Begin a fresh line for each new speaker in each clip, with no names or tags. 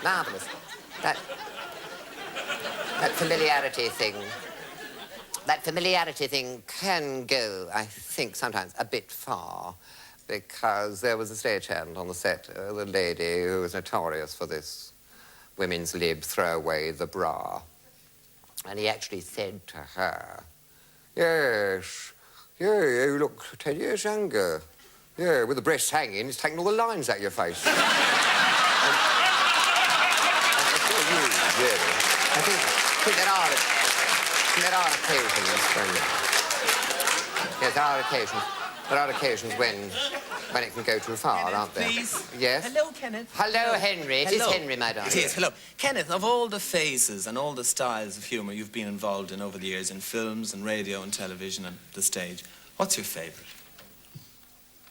Marvellous. That familiarity thing... That familiarity thing can go, I think, sometimes a bit far, because there was a stagehand on the set, the lady who was notorious for this women's lib, throw away the bra. And he actually said to her, yes, yeah, you look 10 years younger. Yeah, with the breasts hanging, it's taking all the lines out of your face. and it's all you, really. I think there are occasions when... Yes, there are occasions when it can go too far,
Kenneth,
aren't there?
Please.
Yes?
Hello, Kenneth.
Hello, Henry. It is Henry, my darling.
It is, hello. Kenneth, of all the phases and all the styles of humour you've been involved in over the years in films and radio and television and the stage, what's your favourite?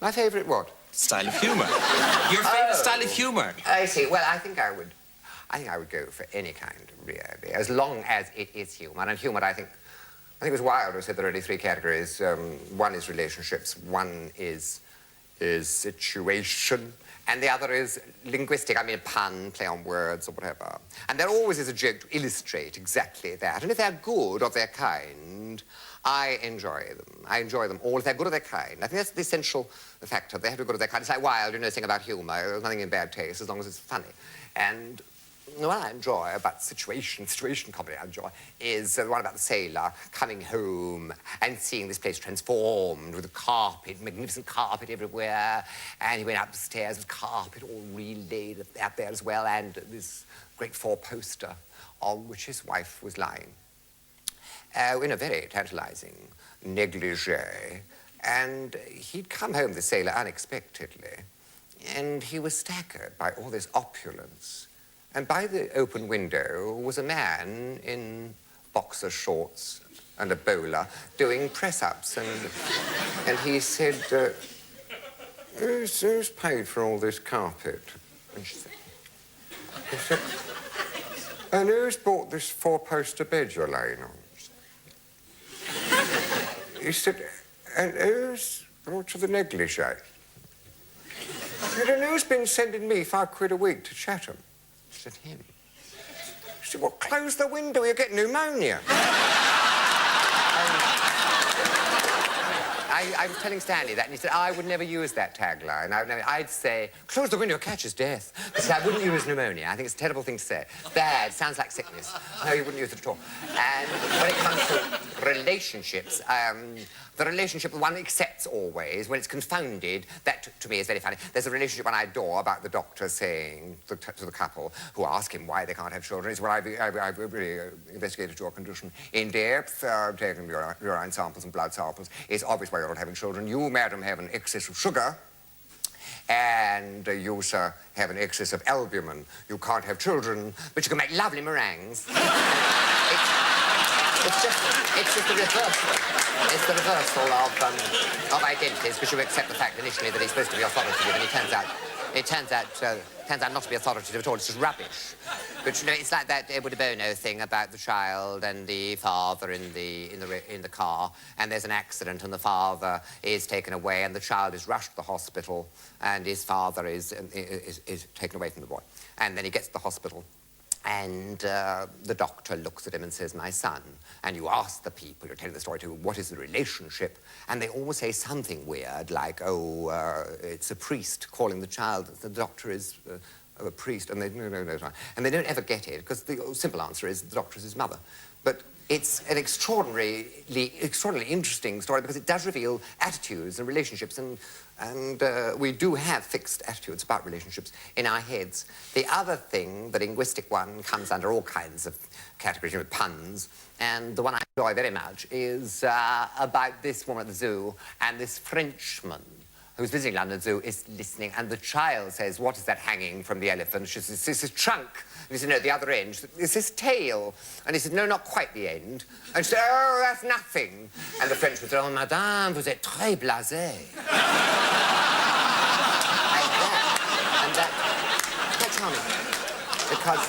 My favourite what?
Style of humour. Your favourite style of humour.
I see. Well, I think I would go for any kind, really, as long as it is humour. And humour, I think it was Wilde who said there are only three categories. One is relationships, one is situation, and the other is linguistic. I mean, pun, play on words or whatever. And there always is a joke to illustrate exactly that. And if they're good of their kind, I enjoy them. I enjoy them all if they're good of their kind. I think that's the essential factor. They have to be good of their kind. It's like Wilde, you know, thing about humour. There's nothing in bad taste as long as it's funny. And what I enjoy about situation comedy I enjoy is the one about the sailor coming home and seeing this place transformed with a carpet, magnificent carpet everywhere, and he went upstairs with carpet all relaid out there as well, and this great four-poster on which his wife was lying in a very tantalising negligee. And he'd come home, the sailor, unexpectedly, and he was staggered by all this opulence. And by the open window was a man in boxer shorts and a bowler doing press-ups. And he said, who's paid for all this carpet? And he said, and who's bought this four-poster bed you're laying on? He said, and who's brought you the negligee? He said, and who's been sending me £5 a week to Chatham? Said him. He said, well, close the window, you'll get pneumonia. I was telling Stanley that, and he said, I would never use that tagline. I'd say, close the window, catch his death. Because I wouldn't use pneumonia. I think it's a terrible thing to say. Bad, sounds like sickness. No, you wouldn't use it at all. And when it comes to relationships, the relationship one accepts always, when it's confounded, that to me is very funny. There's a relationship one I adore about the doctor saying to the couple who ask him why they can't have children. He says, well, I've really investigated your condition in depth, taken urine samples and blood samples. It's obvious why you're not having children. You, madam, have an excess of sugar, and you, sir, have an excess of albumin. You can't have children, but you can make lovely meringues. It's just the reversal. It's the reversal of identities, because you accept the fact initially that he's supposed to be authoritative, and it turns out not to be authoritative at all. It's just rubbish. But you know, it's like that Edward de Bono thing about the child and the father in the car, and there's an accident, and the father is taken away, and the child is rushed to the hospital, and his father is taken away from the boy, and then he gets to the hospital. And the doctor looks at him and says, my son. And you ask the people you're telling the story to, what is the relationship? And they always say something weird, like, oh, it's a priest calling the child. The doctor is a priest. And they, no. And they don't ever get it, because the simple answer is the doctor is his mother. But it's an extraordinarily interesting story, because it does reveal attitudes and relationships, and we do have fixed attitudes about relationships in our heads. The other thing, the linguistic one, comes under all kinds of categories, you know, puns, and the one I enjoy very much is about this woman at the zoo and this Frenchman who's visiting London Zoo is listening, and the child says, what is that hanging from the elephant? She says, it's his trunk. And he said, no, the other end. It's his tail. And he said, no, not quite the end. And she said, oh, that's nothing. And the Frenchman said, oh, madame, vous êtes très blasée. Like that. And that's charming. Because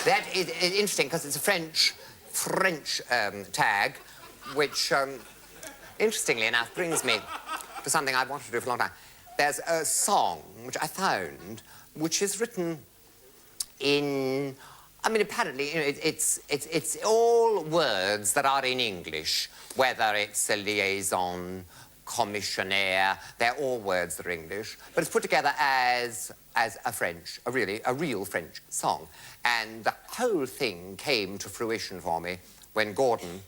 that is interesting, because it's a French tag, which, interestingly enough, brings me to something I've wanted to do for a long time. There's a song which I found, which is written in... I mean, apparently, you know, it's all words that are in English, whether it's a liaison, commissionaire, they're all words that are English, but it's put together as a real French song. And the whole thing came to fruition for me when Gordon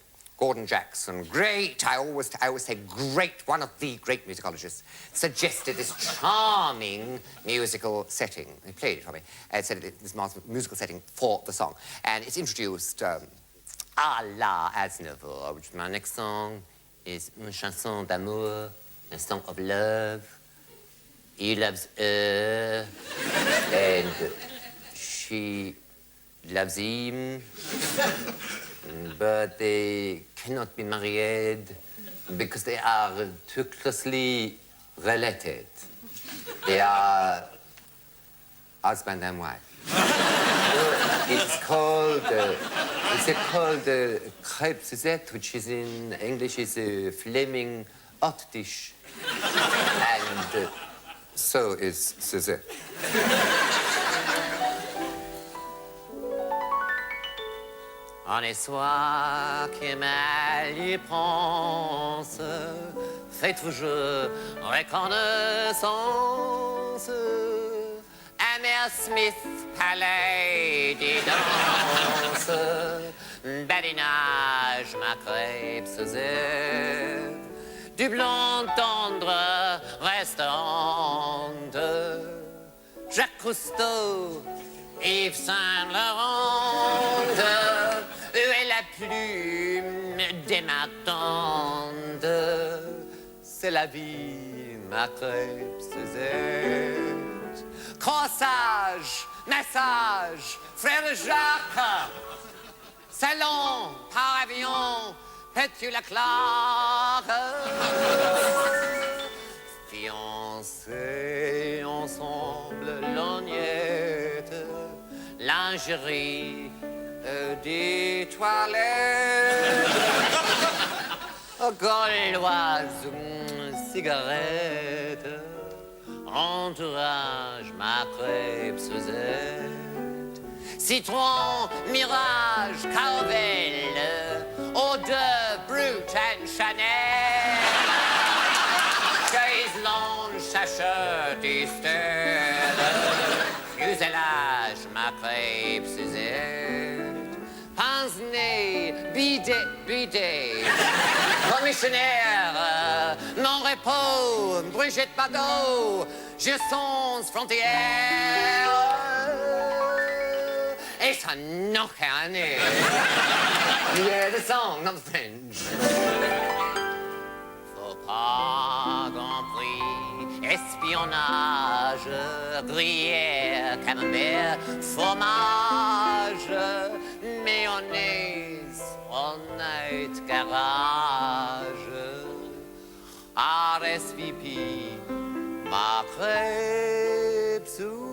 Jackson, great, I always say great, one of the great musicologists, suggested this charming musical setting. He played it for me. And said this musical setting for the song. And it's introduced à la Aznavour, which my next song is Une chanson d'amour, a song of love. He loves her, and she loves him. But they cannot be married because they are too closely related. They are husband and wife. It's called crêpe Suzette, which is in English is a flaming hot dish. And so is Suzette. En est soi qui mal y pense, fait toujours reconnaissance. Hammer Smith, palais des danses, badinage, ma crêpe Suzette, du blond tendre restaurante, Jacques Cousteau, Yves Saint-Laurent. Où est la plume dématante? C'est la vie, ma crêpe Suzette. Crossage, massage, frère Jacques. Salon, par avion, Pétula-Clark. Fiancés ensemble, lorgnette, lingerie, des toilettes, gauloise, cigarette, entourage, ma crêpe Suzette, citron, mirage, caravelle, eau de brut and Chanel, chaise longue, chachette, Estelle, fuselage, ma crêpe Suzette, pince-nez, bidet, commissionnaire, mon repos, Brigitte Bardot, je songe frontière, et ça n'a qu'un nez. Yeah, the song, not the French. Faut pas compris, espionnage, gruyère, camembert, fromage, mayonnaise, all-night garage, R.I.P, ma crêpe Suzette.